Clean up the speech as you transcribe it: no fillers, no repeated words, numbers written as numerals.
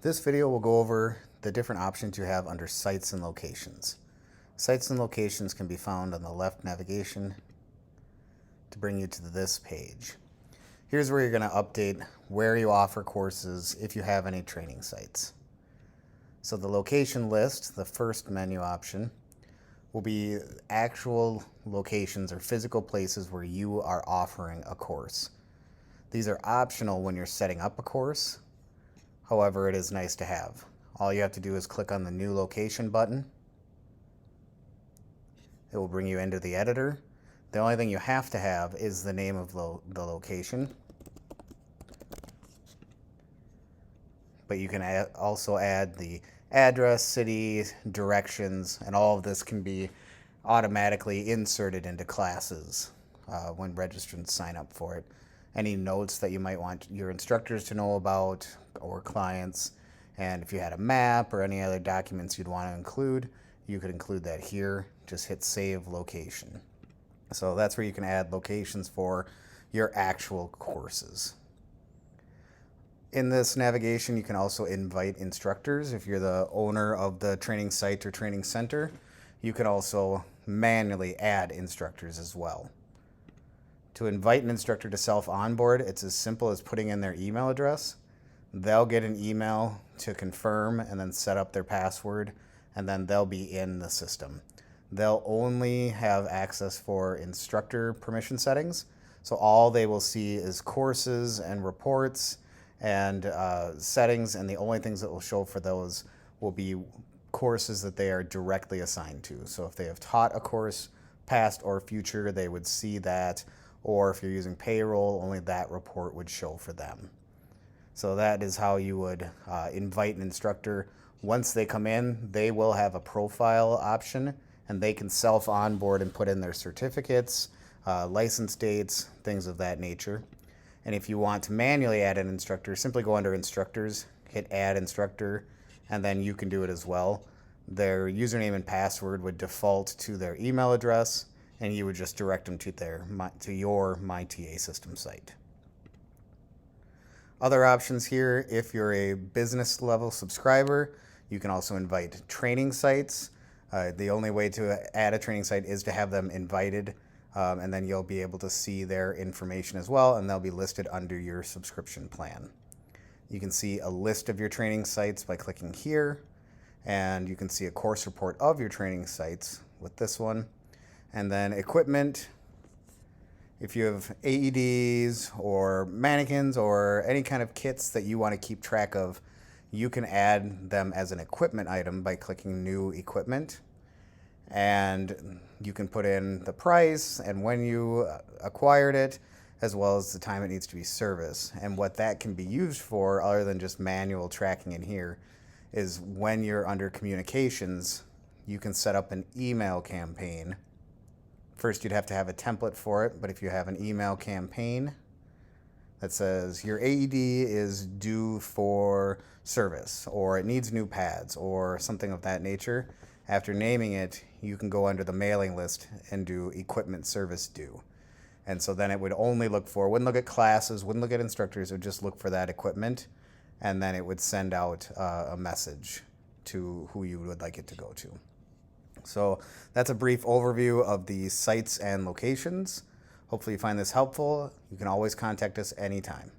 This video will go over the different options you have under sites and locations. Sites and locations can be found on the left navigation to bring you to this page. Here's where you're going to update where you offer courses if you have any training sites. So the location list, the first menu option, will be actual locations or physical places where you are offering a course. These are optional when you're setting up a course. However, it is nice to have. All you have to do is click on the new location button. It will bring you into the editor. The only thing you have to have is the name of the location. But you can also add the address, city, directions, and all of this can be automatically inserted into classes when registrants sign up for it. Any notes that you might want your instructors to know about or clients, and if you had a map or any other documents you'd want to include, you could include that here. Just hit save location. So that's where you can add locations for your actual courses. In this navigation, you can also invite instructors. If you're the owner of the training site or training center, you can also manually add instructors as well. To invite an instructor to self-onboard, it's as simple as putting in their email address. They'll get an email to confirm and then set up their password, and then they'll be in the system. They'll only have access for instructor permission settings, so all they will see is courses and reports and settings, and the only things that will show for those will be courses that they are directly assigned to. So if they have taught a course, past or future, they would see that, or if you're using payroll, only that report would show for them. So that is how you would invite an instructor. Once they come in, they will have a profile option, and they can self-onboard and put in their certificates, license dates, things of that nature. And if you want to manually add an instructor, simply go under Instructors, hit Add Instructor, and then you can do it as well. Their username and password would default to their email address, and you would just direct them to your MyTASystem site. Other options here, if you're a business level subscriber, you can also invite training sites. The only way to add a training site is to have them invited, and then you'll be able to see their information as well, and they'll be listed under your subscription plan. You can see a list of your training sites by clicking here, and you can see a course report of your training sites with this one. And then equipment, if you have AEDs or mannequins or any kind of kits that you want to keep track of, you can add them as an equipment item by clicking New Equipment. And you can put in the price and when you acquired it, as well as the time it needs to be serviced. And what that can be used for, other than just manual tracking in here, is when you're under communications, you can set up an email campaign. First, you'd have to have a template for it, but if you have an email campaign that says your AED is due for service, or it needs new pads, or something of that nature, after naming it, you can go under the mailing list and do equipment service due. And so then it would only wouldn't look at classes, wouldn't look at instructors, it would just look for that equipment, and then it would send out a message to who you would like it to go to. So that's a brief overview of the sites and locations. Hopefully you find this helpful. You can always contact us anytime.